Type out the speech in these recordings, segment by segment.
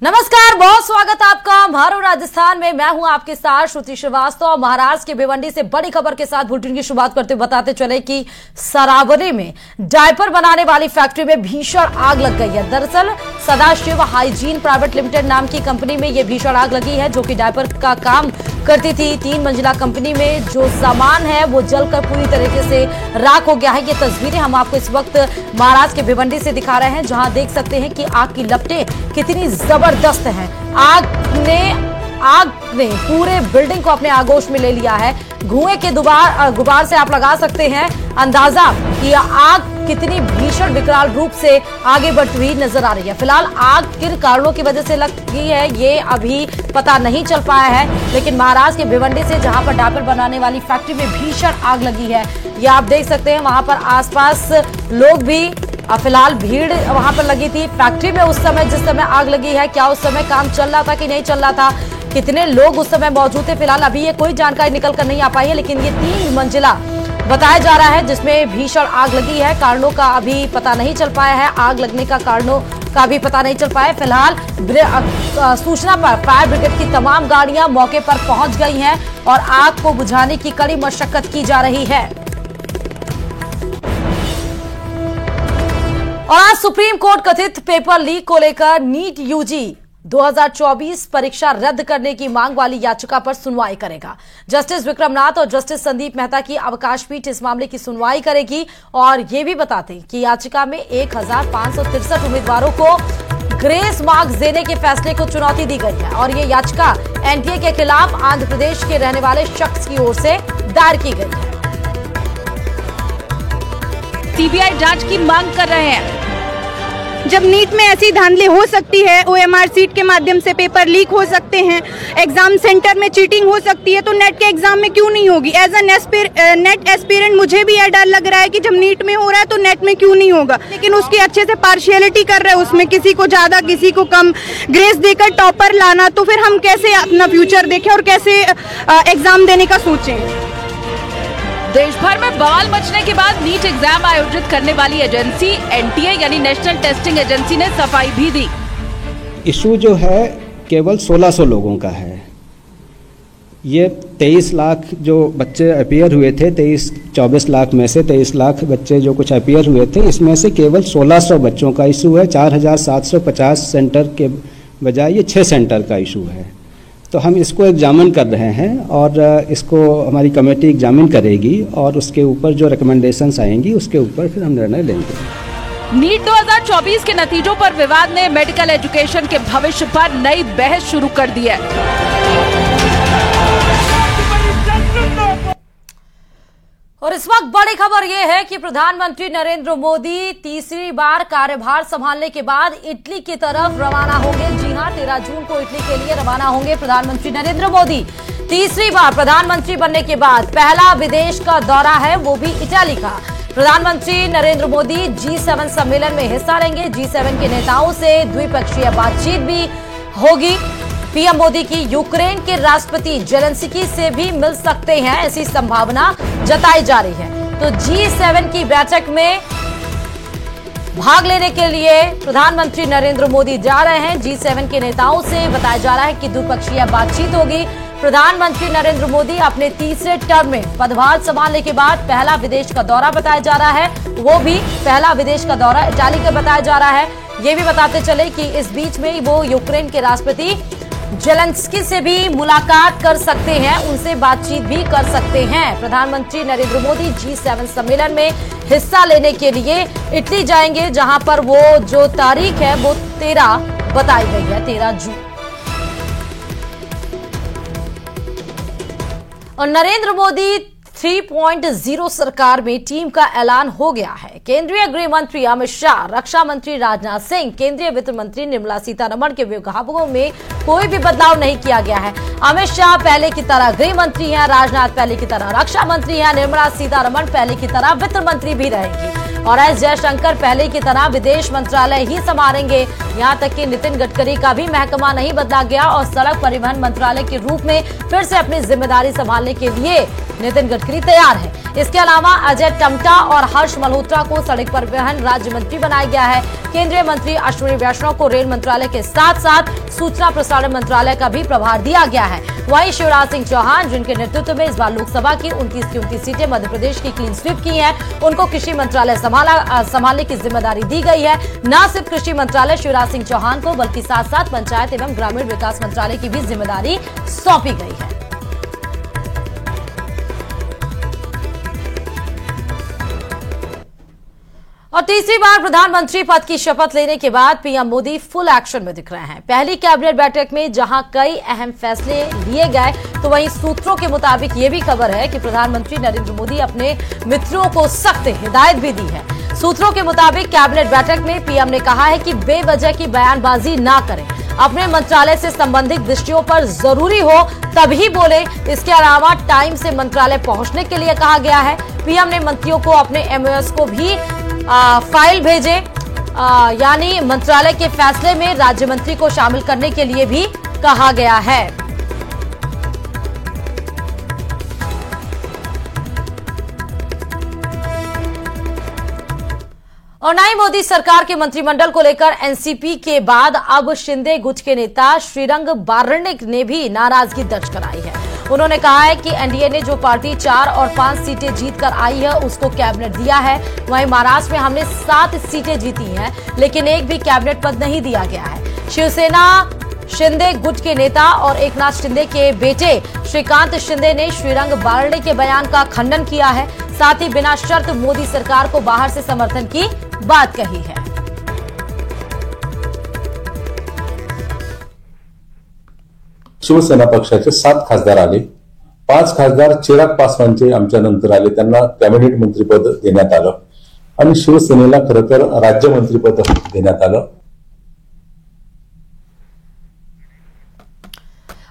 नमस्कार, बहुत स्वागत आपका हमारो राजस्थान में। मैं हूं आपके साथ श्रुति श्रीवास्तव। महाराष्ट्र के भिवंडी से बड़ी खबर के साथ बुलेटिन की शुरुआत करते हुए बताते चले कि सरावली में डायपर बनाने वाली फैक्ट्री में भीषण आग लग गई है। दरअसल सदाशिव हाइजीन प्राइवेट लिमिटेड नाम की कंपनी में यह भीषण आग लगी है, जो कि डायपर का काम करती थी। 3 मंजिला कंपनी में जो सामान है वो जलकर पूरी तरीके से राख हो गया है। ये तस्वीरें हम आपको इस वक्त महाराष्ट्र के भिवंडी से दिखा रहे हैं, जहां देख सकते हैं कि आग की लपटें कितनी जबरदस्त हैं। आग ने पूरे बिल्डिंग को अपने आगोश में ले लिया है। धुएं के गुबार से आप लगा सकते हैं अंदाजा कि आग कितनी भीषण विकराल रूप से आगे बढ़ती हुई नजर आ रही है। फिलहाल आग किन कारणों की वजह से लगी है ये अभी पता नहीं चल पाया है, लेकिन महाराष्ट्र के भिवंडी से जहां पर डायपर बनाने वाली फैक्ट्री में भीषण आग लगी है, ये आप देख सकते हैं। वहां पर आसपास लोग भी, फिलहाल भीड़ वहां पर लगी थी फैक्ट्री में। उस समय जिस समय आग लगी है, क्या उस समय काम चल रहा था कि नहीं चल रहा था, कितने लोग उस समय मौजूद थे, फिलहाल अभी ये कोई जानकारी निकल कर नहीं आ पाई है। लेकिन ये 3 मंजिला बताया जा रहा है जिसमें भीषण आग लगी है। कारणों का अभी पता नहीं चल पाया है, आग लगने का कारणों का भी पता नहीं चल पाया। फिलहाल सूचना पर फायर ब्रिगेड की तमाम गाड़ियां मौके पर पहुंच गई हैं और आग को बुझाने की कड़ी मशक्कत की जा रही है। और आज सुप्रीम कोर्ट कथित पेपर लीक को लेकर नीट यूजी 2024 परीक्षा रद्द करने की मांग वाली याचिका पर सुनवाई करेगा। जस्टिस विक्रमनाथ और जस्टिस संदीप मेहता की अवकाश पीठ इस मामले की सुनवाई करेगी। और ये भी बताते हैं कि याचिका में 1563 उम्मीदवारों को ग्रेस मार्क्स देने के फैसले को चुनौती दी गई है। और ये याचिका एनटीए के खिलाफ आंध्र प्रदेश के रहने वाले शख्स की ओर से दायर की गई है। सीबीआई जांच की मांग कर रहे हैं। जब नीट में ऐसी धांधली हो सकती है, ओएमआर सीट के माध्यम से पेपर लीक हो सकते हैं, एग्जाम सेंटर में चीटिंग हो सकती है, तो नेट के एग्जाम में क्यों नहीं होगी? एज अ नेट एस्पिरेंट मुझे भी यह डर लग रहा है कि जब नीट में हो रहा है तो नेट में क्यों नहीं होगा। लेकिन उसकी अच्छे से पार्शियलिटी कर रहे हैं, उसमें किसी को ज्यादा किसी को कम ग्रेस देकर टॉपर लाना, तो फिर हम कैसे अपना फ्यूचर देखें और कैसे एग्जाम देने का सोचें। देश भर में बवाल मचने के बाद नीट एग्जाम आयोजित करने वाली एजेंसी एनटीए यानी नेशनल टेस्टिंग एजेंसी ने सफाई भी दी। इशू जो है केवल 1600 लोगों का है। ये 23 लाख जो बच्चे अपीयर हुए थे, 24 लाख में से 23 लाख बच्चे जो कुछ अपीयर हुए थे, इसमें से केवल 1600 बच्चों का इशू है। 4750 सेंटर के बजाय ये 6 सेंटर का इशू है। तो हम इसको एग्जामिन कर रहे हैं और इसको हमारी कमेटी एग्जामिन करेगी और उसके ऊपर जो रिकमेंडेशंस आएंगी उसके ऊपर फिर हम निर्णय लेंगे। नीट 2024 के नतीजों पर विवाद ने मेडिकल एजुकेशन के भविष्य पर नई बहस शुरू कर दी है। और इस वक्त बड़ी खबर यह है कि प्रधानमंत्री नरेंद्र मोदी तीसरी बार कार्यभार संभालने के बाद इटली की तरफ रवाना होंगे। जी हां, 13 जून को इटली के लिए रवाना होंगे प्रधानमंत्री नरेंद्र मोदी। तीसरी बार प्रधानमंत्री बनने के बाद पहला विदेश का दौरा है, वो भी इटली का। प्रधानमंत्री नरेंद्र मोदी G7 सम्मेलन में हिस्सा लेंगे। G7 के नेताओं से द्विपक्षीय बातचीत भी होगी। पीएम मोदी की यूक्रेन के राष्ट्रपति जेलेंस्की से भी मिल सकते हैं, ऐसी संभावना जताई जा रही है। तो G7 की बैठक में भाग लेने के लिए प्रधानमंत्री नरेंद्र मोदी जा रहे हैं। G7 के नेताओं से बताया जा रहा है कि द्विपक्षीय बातचीत होगी। प्रधानमंत्री नरेंद्र मोदी अपने तीसरे टर्म में पदभार संभालने के बाद पहला विदेश का दौरा बताया जा रहा है, वो भी पहला विदेश का दौरा इटली का बताया जा रहा है। ये भी बताते चले कि इस बीच में वो यूक्रेन के राष्ट्रपति जेलेंस्की से भी मुलाकात कर सकते हैं, उनसे बातचीत भी कर सकते हैं। प्रधानमंत्री नरेंद्र मोदी G7 सम्मेलन में हिस्सा लेने के लिए इटली जाएंगे, जहां पर वो जो तारीख है वो 13 बताई गई है, 13 जून। और नरेंद्र मोदी 3.0 सरकार में टीम का ऐलान हो गया है। केंद्रीय गृह मंत्री अमित शाह, रक्षा मंत्री राजनाथ सिंह, केंद्रीय वित्त मंत्री निर्मला सीतारमण के विभागों में कोई भी बदलाव नहीं किया गया है। अमित शाह पहले की तरह गृह मंत्री हैं, राजनाथ पहले की तरह रक्षा मंत्री हैं, निर्मला सीतारमण पहले की तरह वित्त मंत्री भी रहेंगी और एस जयशंकर पहले की तरह विदेश मंत्रालय ही संभालेंगे। यहां तक कि नितिन गडकरी का भी महकमा नहीं बदला गया और सड़क परिवहन मंत्रालय के रूप में फिर से अपनी जिम्मेदारी संभालने के लिए नितिन गडकरी तैयार है। इसके अलावा अजय टमटा और हर्ष मल्होत्रा को सड़क परिवहन राज्य मंत्री बनाया गया है। केंद्रीय मंत्री अश्विनी वैष्णव को रेल मंत्रालय के साथ साथ सूचना प्रसारण मंत्रालय का भी प्रभार दिया गया है। वहीं शिवराज सिंह चौहान, जिनके नेतृत्व में इस बार लोकसभा की 29 सीटें मध्य प्रदेश की क्लीन स्वीप की हैं, उनको कृषि मंत्रालय संभालने की जिम्मेदारी दी गई है। न सिर्फ कृषि मंत्रालय शिवराज सिंह चौहान को, बल्कि साथ साथ पंचायत एवं ग्रामीण विकास मंत्रालय की भी जिम्मेदारी सौंपी गई है। और तीसरी बार प्रधानमंत्री पद की शपथ लेने के बाद पीएम मोदी फुल एक्शन में दिख रहे हैं। पहली कैबिनेट बैठक में जहां कई अहम फैसले लिए गए, तो वहीं सूत्रों के मुताबिक ये भी खबर है कि प्रधानमंत्री नरेंद्र मोदी अपने मित्रों को सख्त हिदायत भी दी है। सूत्रों के मुताबिक कैबिनेट बैठक में पीएम ने कहा है कि बेवजह की बयानबाजी ना करें, अपने मंत्रालय से संबंधित विषयों पर जरूरी हो तभी बोले। इसके अलावा टाइम से मंत्रालय पहुंचने के लिए कहा गया है। पीएम ने मंत्रियों को अपने एमओएस को भी फाइल भेजे, यानी मंत्रालय के फैसले में राज्य मंत्री को शामिल करने के लिए भी कहा गया है। और नई मोदी सरकार के मंत्रिमंडल को लेकर एनसीपी के बाद अब शिंदे गुट के नेता श्रीरंग बारनिक ने भी नाराजगी दर्ज कराई है। उन्होंने कहा है कि एनडीए ने जो पार्टी 4 और 5 सीटें जीतकर आई है उसको कैबिनेट दिया है। वहीं महाराष्ट्र में हमने 7 सीटें जीती हैं, लेकिन एक भी कैबिनेट पद नहीं दिया गया है। शिवसेना शिंदे गुट के नेता और एकनाथ शिंदे के बेटे श्रीकांत शिंदे ने श्रीरंग बारनिक के बयान का खंडन किया है। साथ ही बिना शर्त मोदी सरकार को बाहर से समर्थन की बात कही है। शिवसेना पक्षाचे 7 खासदार आले, 5 खासदार चिराग पासवानचे आमच्या नंतर आले, त्यांना कॅबिनेट मंत्रीपद देण्यात आलं आणि शिवसेनेला खरं तर राज्यमंत्रीपद देण्यात आलं।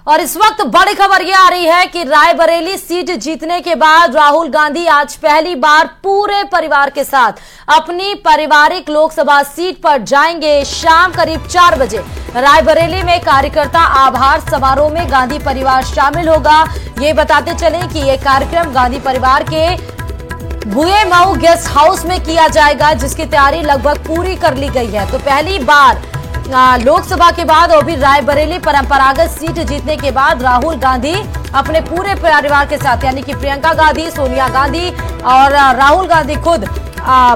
और इस वक्त बड़ी खबर यह आ रही है कि रायबरेली सीट जीतने के बाद राहुल गांधी आज पहली बार पूरे परिवार के साथ अपनी पारिवारिक लोकसभा सीट पर जाएंगे। शाम करीब 4 बजे रायबरेली में कार्यकर्ता आभार समारोह में गांधी परिवार शामिल होगा। ये बताते चले कि यह कार्यक्रम गांधी परिवार के बुए मऊ गेस्ट हाउस में किया जाएगा, जिसकी तैयारी लगभग पूरी कर ली गई है। तो पहली बार लोकसभा के बाद और भी रायबरेली परंपरागत सीट जीतने के बाद राहुल गांधी अपने पूरे परिवार के साथ, यानी कि प्रियंका गांधी, सोनिया गांधी और राहुल गांधी खुद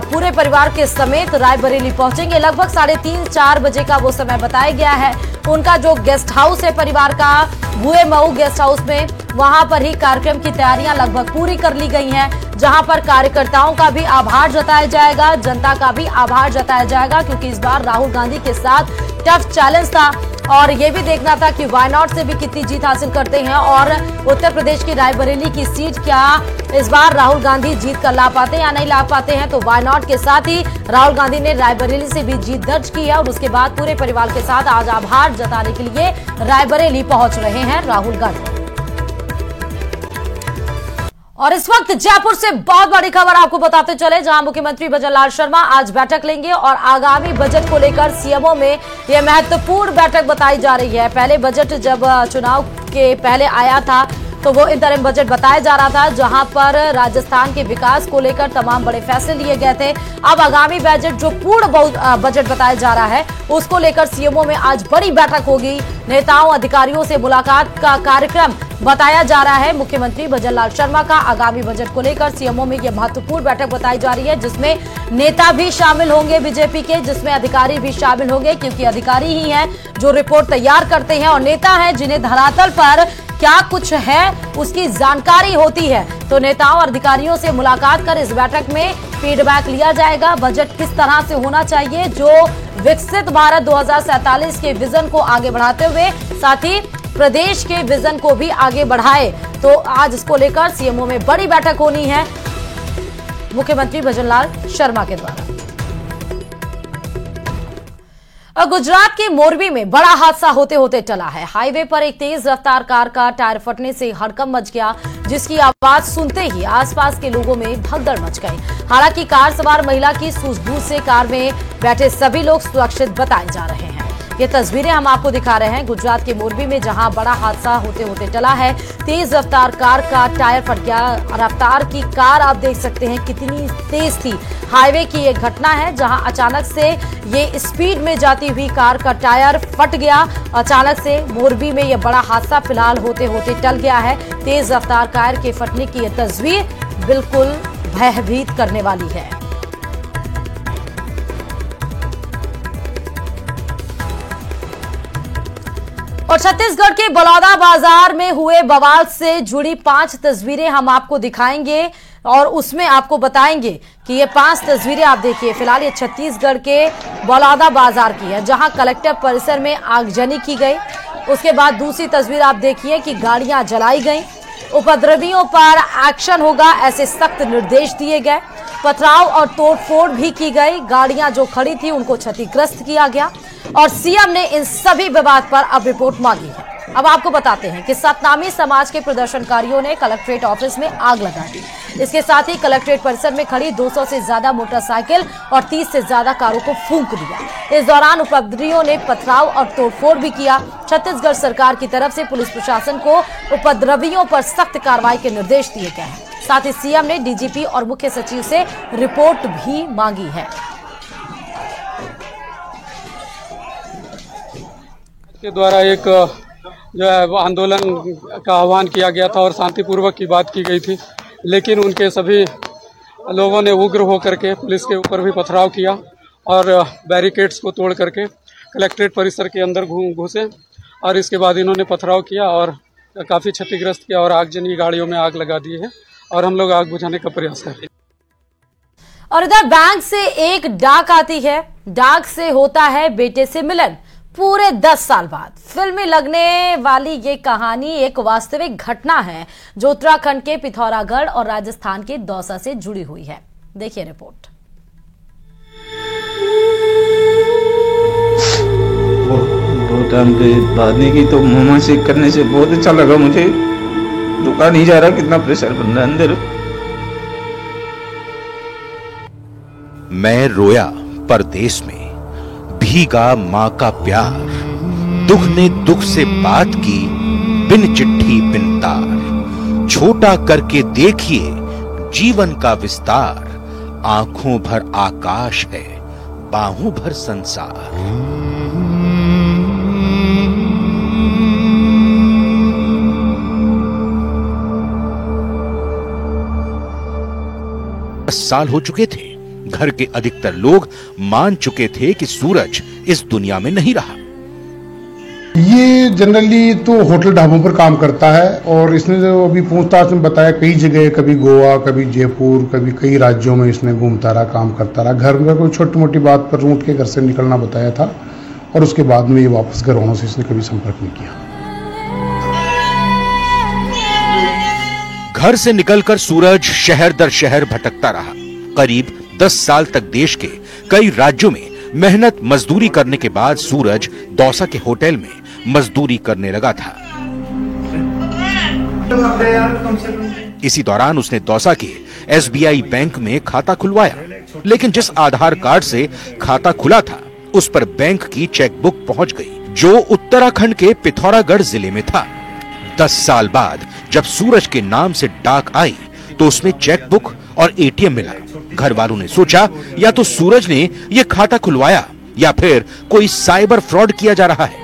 पूरे परिवार के समेत रायबरेली पहुंचेंगे। लगभग 3:30-4 बजे का वो समय बताया गया है। उनका जो गेस्ट हाउस है परिवार का, बुए मऊ गेस्ट हाउस में, वहां पर ही कार्यक्रम की तैयारियां लगभग पूरी कर ली गई हैं, जहां पर कार्यकर्ताओं का भी आभार जताया जाएगा, जनता का भी आभार जताया जाएगा, क्योंकि इस बार राहुल गांधी के साथ टफ चैलेंज था और ये भी देखना था कि वायनाड से भी कितनी जीत हासिल करते हैं और उत्तर प्रदेश की रायबरेली की सीट क्या इस बार राहुल गांधी जीत कर ला पाते हैं या नहीं ला पाते हैं। तो वायनाड के साथ ही राहुल गांधी ने रायबरेली से भी जीत दर्ज की है और उसके बाद पूरे परिवार के साथ आज आभार जताने के लिए रायबरेली पहुंच रहे हैं राहुल गांधी। और इस वक्त जयपुर से बहुत बड़ी खबर आपको बताते चले, जहां मुख्यमंत्री भजनलाल शर्मा आज बैठक लेंगे और आगामी बजट को लेकर सीएमओ में यह महत्वपूर्ण बैठक बताई जा रही है। पहले बजट जब चुनाव के पहले आया था तो वो इंतरिम बजट बताया जा रहा था, जहां पर राजस्थान के विकास को लेकर तमाम बड़े फैसले लिए गए थे। अब आगामी बजट जो पूर्ण बजट बताया जा रहा है उसको लेकर सीएमओ में आज बड़ी बैठक होगी। नेताओं अधिकारियों से मुलाकात का कार्यक्रम बताया जा रहा है। मुख्यमंत्री भजनलाल शर्मा का आगामी बजट को लेकर सीएमओ में यह महत्वपूर्ण बैठक बताई जा रही है, जिसमें नेता भी शामिल होंगे बीजेपी के, जिसमें अधिकारी भी शामिल होंगे, क्योंकि अधिकारी ही हैं जो रिपोर्ट तैयार करते हैं और नेता हैं जिन्हें धरातल पर क्या कुछ है उसकी जानकारी होती है। तो नेताओं और अधिकारियों से मुलाकात कर इस बैठक में फीडबैक लिया जाएगा। बजट किस तरह से होना चाहिए जो विकसित भारत 2047 के विजन को आगे बढ़ाते हुए साथ ही प्रदेश के विजन को भी आगे बढ़ाए। तो आज इसको लेकर सीएमओ में बड़ी बैठक होनी है मुख्यमंत्री भजनलाल शर्मा के द्वारा। और गुजरात के मोरबी में बड़ा हादसा होते होते टला है। हाईवे पर एक तेज रफ्तार कार का टायर फटने से हड़कंप मच गया, जिसकी आवाज सुनते ही आसपास के लोगों में भगदड़ मच गई। हालांकि कार सवार महिला की सूझबूझ से कार में बैठे सभी लोग सुरक्षित बताए जा रहे हैं। ये तस्वीरें हम आपको दिखा रहे हैं गुजरात के मोरबी में, जहां बड़ा हादसा होते होते टला है। तेज रफ्तार कार का टायर फट गया। रफ्तार की कार आप देख सकते हैं कितनी तेज थी। हाईवे की ये घटना है जहां अचानक से ये स्पीड में जाती हुई कार का टायर फट गया। अचानक से मोरबी में ये बड़ा हादसा फिलहाल होते होते टल गया है। तेज रफ्तार कार के फटने की ये तस्वीर बिल्कुल भयभीत करने वाली है। और छत्तीसगढ़ के बलौदा बाजार में हुए बवाल से जुड़ी 5 तस्वीरें हम आपको दिखाएंगे और उसमें आपको बताएंगे कि ये 5 तस्वीरें आप देखिए। फिलहाल ये छत्तीसगढ़ के बलौदा बाजार की है, जहां कलेक्टर परिसर में आगजनी की गई। उसके बाद दूसरी तस्वीर आप देखिए कि गाड़ियां जलाई गई। उपद्रवियों पर एक्शन होगा, ऐसे सख्त निर्देश दिए गए। पथराव और तोड़फोड़ भी की गई। गाड़ियां जो खड़ी थी उनको क्षतिग्रस्त किया गया और सीएम ने इन सभी विवाद पर अब रिपोर्ट मांगी है। अब आपको बताते हैं कि सतनामी समाज के प्रदर्शनकारियों ने कलेक्ट्रेट ऑफिस में आग लगा दी। इसके साथ ही कलेक्ट्रेट परिसर में खड़ी 200 से ज्यादा मोटरसाइकिल और 30 से ज्यादा कारों को फूंक दिया। इस दौरान उपद्रवियों ने पथराव और तोड़फोड़ भी किया। छत्तीसगढ़ सरकार की तरफ से पुलिस प्रशासन को उपद्रवियों पर सख्त कार्रवाई के निर्देश दिए गए हैं। साथ ही सीएम ने डीजीपी और मुख्य सचिव से रिपोर्ट भी मांगी है। के द्वारा एक जो है आंदोलन का आह्वान किया गया था और शांतिपूर्वक की बात की गई थी, लेकिन उनके सभी लोगों ने उग्र होकर के पुलिस के ऊपर भी पथराव किया और बैरिकेड्स को तोड़ करके कलेक्ट्रेट परिसर के अंदर घुसे और इसके बाद इन्होंने पथराव किया और काफ़ी क्षतिग्रस्त किया और आगजनी गाड़ियों में आग लगा दी है और हम लोग आग बुझाने का प्रयास कर रहे हैं। और इधर बैंक से एक डाक आती है। डाक से होता है बेटे से मिलन। पूरे 10 साल बाद फिल्में लगने वाली ये कहानी एक वास्तविक घटना है जो उत्तराखंड के पिथौरागढ़ और राजस्थान के दौसा से जुड़ी हुई है। देखिए रिपोर्ट। बहुत टाइम के बाद नहीं की तो मामा से करने से बहुत अच्छा लगा मुझे। रुका नहीं जा रहा, कितना प्रेशर बन रहा है अंदर। मैं रोया परदेश में, भीगा मां का प्यार, दुख ने दुख से बात की, बिन चिट्ठी बिन तार, छोटा करके देखिए जीवन का विस्तार, आंखों भर आकाश है, बाहों भर संसार। 10 साल हो चुके थे। घर के अधिकतर लोग मान चुके थे कि सूरज इस दुनिया में नहीं रहा। ये जनरली तो होटल ढाबों पर काम करता है और इसने जो अभी पूछताछ में बताया कई जगह, कभी गोवा, कभी जयपुर, कभी कई राज्यों में इसने घूमता रहा, काम करता रहा। घर में कोई छोटी मोटी बात पर रूट के घर से निकलना बताया था और उसके बाद में ये वापस घर आने से इसने कभी संपर्क नहीं किया। घर से निकलकर सूरज शहर दर शहर भटकता रहा। करीब 10 साल तक देश के कई राज्यों में मेहनत मजदूरी करने के बाद सूरज दौसा के होटल में मजदूरी करने लगा था। इसी दौरान उसने दौसा के SBI बैंक में खाता खुलवाया, लेकिन जिस आधार कार्ड से खाता खुला था उस पर बैंक की चेकबुक पहुंच गई जो उत्तराखंड के पिथौरागढ़ जिले में था। 10 साल बाद जब सूरज के नाम से डाक आई तो उसमें चेकबुक और ATM मिला। घर वालों ने सोचा या तो सूरज ने यह खाता खुलवाया या फिर कोई साइबर फ्रॉड किया जा रहा है।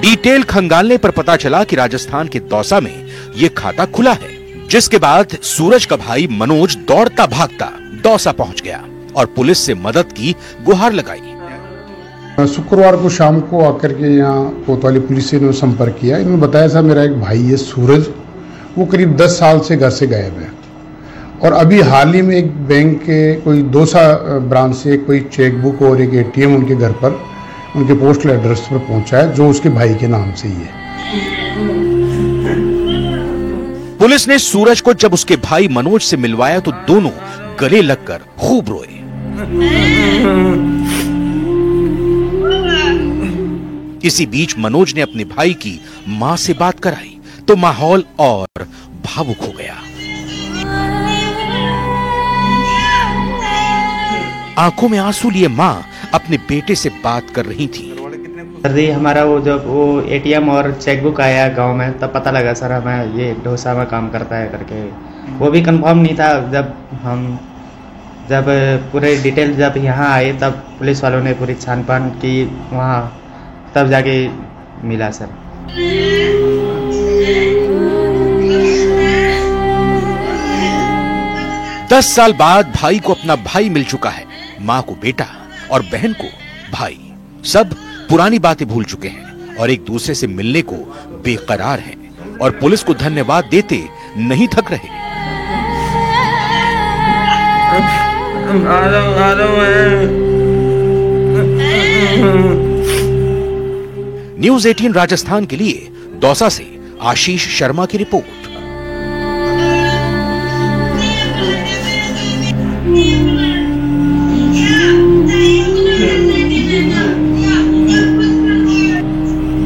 डिटेल खंगालने पर पता चला कि राजस्थान के दौसा में यह खाता खुला है, जिसके बाद सूरज का भाई मनोज दौड़ता भागता दौसा पहुंच गया और पुलिस से मदद की गुहार लगाई। शुक्रवार को शाम को आकर के यहाँ कोतवाली पुलिस से इन्होंने संपर्क किया। इन्होंने बताया था मेरा एक भाई है सूरज, वो करीब 10 साल से घर से गायब है और अभी हाल ही में एक बैंक के कोई दौसा ब्रांच से कोई चेकबुक और एक ATM उनके घर पर उनके पोस्टल एड्रेस पर पहुंचा है जो उसके भाई के नाम से ही है। पुलिस ने सूरज को जब उसके भाई मनोज से मिलवाया तो दोनों गले लगकर खूब रोए। इसी बीच मनोज ने अपने भाई की मां से बात कराई तो माहौल और भावुक हो गया। आंखों में आंसू लिए मां अपने बेटे से बात कर रही थी। सर हमारा वो एटीएम और चेकबुक आया गांव में, तब पता लगा सर हमें ये डोसा में काम करता है करके। वो भी कंफर्म नहीं था। जब पूरे डिटेल जब यहाँ आए तब पुलिस वालों ने पूरी छानपान की वहाँ, तब जाके मिला सर। दस साल बाद भाई को अपना भाई मिल चुका है। मां को बेटा और बहन को भाई। सब पुरानी बातें भूल चुके हैं और एक दूसरे से मिलने को बेकरार हैं और पुलिस को धन्यवाद देते नहीं थक रहे। न्यूज़ 18 राजस्थान के लिए दौसा से आशीष शर्मा की रिपोर्ट।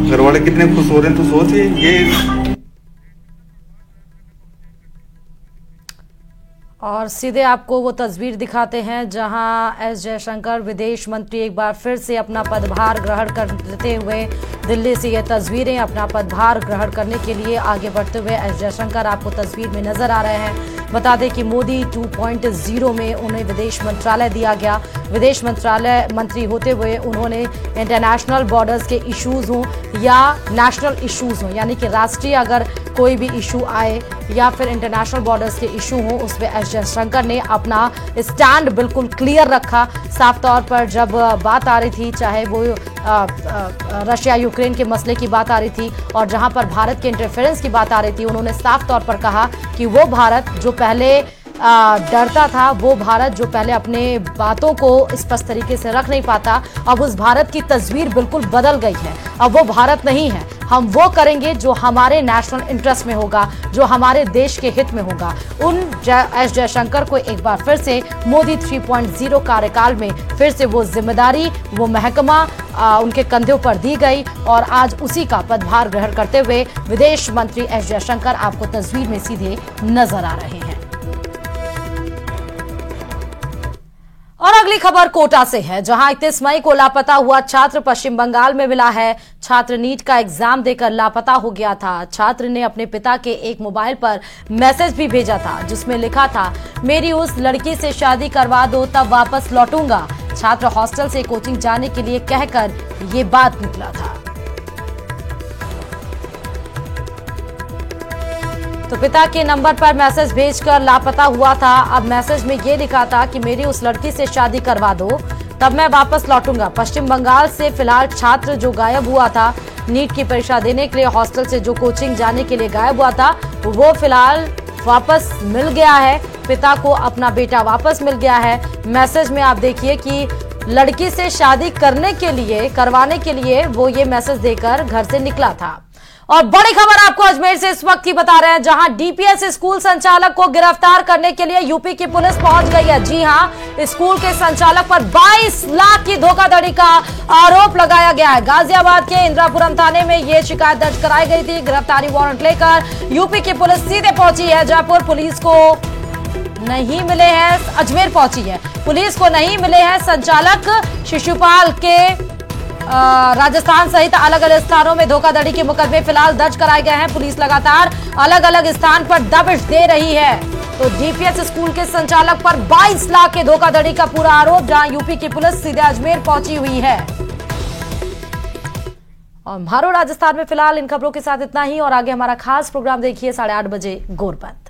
घर वाले कितने खुश हो रहे हैं तो सोचिए। ये और सीधे आपको वो तस्वीर दिखाते हैं जहां एस जयशंकर विदेश मंत्री एक बार फिर से अपना पदभार ग्रहण करते हुए दिल्ली से ये तस्वीरें अपना पदभार ग्रहण करने के लिए आगे बढ़ते हुए एस जयशंकर आपको तस्वीर में नजर आ रहे हैं। बता दें कि मोदी 2.0 में उन्हें विदेश मंत्रालय दिया गया। विदेश मंत्रालय मंत्री होते हुए उन्होंने इंटरनेशनल बॉर्डर्स के इश्यूज हों या नेशनल इश्यूज हों, यानी कि राष्ट्रीय अगर कोई भी इशू आए या फिर इंटरनेशनल बॉर्डर्स के इशू हो, उसमें एस जयशंकर ने अपना स्टैंड बिल्कुल क्लियर रखा। साफ तौर पर जब बात आ रही थी, चाहे वो रशिया यूक्रेन के मसले की बात आ रही थी और जहां पर भारत के इंटरफेरेंस की बात आ रही थी, उन्होंने साफ तौर पर कहा कि वो भारत जो पहले डरता था, वो भारत जो पहले अपने बातों को स्पष्ट तरीके से रख नहीं पाता, अब उस भारत की तस्वीर बिल्कुल बदल गई है। अब वो भारत नहीं है। हम वो करेंगे जो हमारे नेशनल इंटरेस्ट में होगा, जो हमारे देश के हित में होगा। एस जयशंकर को एक बार फिर से मोदी 3.0 कार्यकाल में फिर से वो जिम्मेदारी, वो महकमा उनके कंधों पर दी गई और आज उसी का पदभार ग्रहण करते हुए विदेश मंत्री एस जयशंकर आपको तस्वीर में सीधे नजर आ रहे हैं। और अगली खबर कोटा से है, जहां 31 मई को लापता हुआ छात्र पश्चिम बंगाल में मिला है। छात्र नीट का एग्जाम देकर लापता हो गया था। छात्र ने अपने पिता के एक मोबाइल पर मैसेज भी भेजा था, जिसमें लिखा था, मेरी उस लड़की से शादी करवा दो तब वापस लौटूंगा। छात्र हॉस्टल से कोचिंग जाने के लिए कहकर ये बात निकला था। तो पिता के नंबर पर मैसेज भेजकर लापता हुआ था। अब मैसेज में ये लिखा था कि मेरी उस लड़की से शादी करवा दो तब मैं वापस लौटूंगा। पश्चिम बंगाल से फिलहाल छात्र जो गायब हुआ था, नीट की परीक्षा देने के लिए हॉस्टल से जो कोचिंग जाने के लिए गायब हुआ था, वो फिलहाल वापस मिल गया है। पिता को अपना बेटा वापस मिल गया है। मैसेज में आप देखिए कि लड़की से शादी करवाने के लिए वो ये मैसेज देकर घर से निकला था। और बड़ी खबर आपको अजमेर से इस वक्त की बता रहे हैं, जहां डीपीएस स्कूल संचालक को गिरफ्तार करने के लिए यूपी की पुलिस पहुंच गई है। जी हां, स्कूल के संचालक पर 22 लाख की धोखाधड़ी का आरोप लगाया गया है। गाजियाबाद के इंदिरापुरम थाने में यह शिकायत दर्ज कराई गई थी। गिरफ्तारी वारंट लेकर यूपी की पुलिस सीधे पहुंची है। जयपुर पुलिस को नहीं मिले हैं, अजमेर पहुंची है। पुलिस को नहीं मिले हैं संचालक। शिशुपाल के राजस्थान सहित अलग अलग स्थानों में धोखाधड़ी के मुकदमे फिलहाल दर्ज कराए गए हैं। पुलिस लगातार अलग अलग स्थान पर दबिश दे रही है। तो डीपीएस स्कूल के संचालक पर 22 लाख के धोखाधड़ी का पूरा आरोप, जहां यूपी की पुलिस सीधे अजमेर पहुंची हुई है। और मारो राजस्थान में फिलहाल इन खबरों के साथ इतना ही। और आगे हमारा खास प्रोग्राम देखिए 8:30 बजे गोरबंद।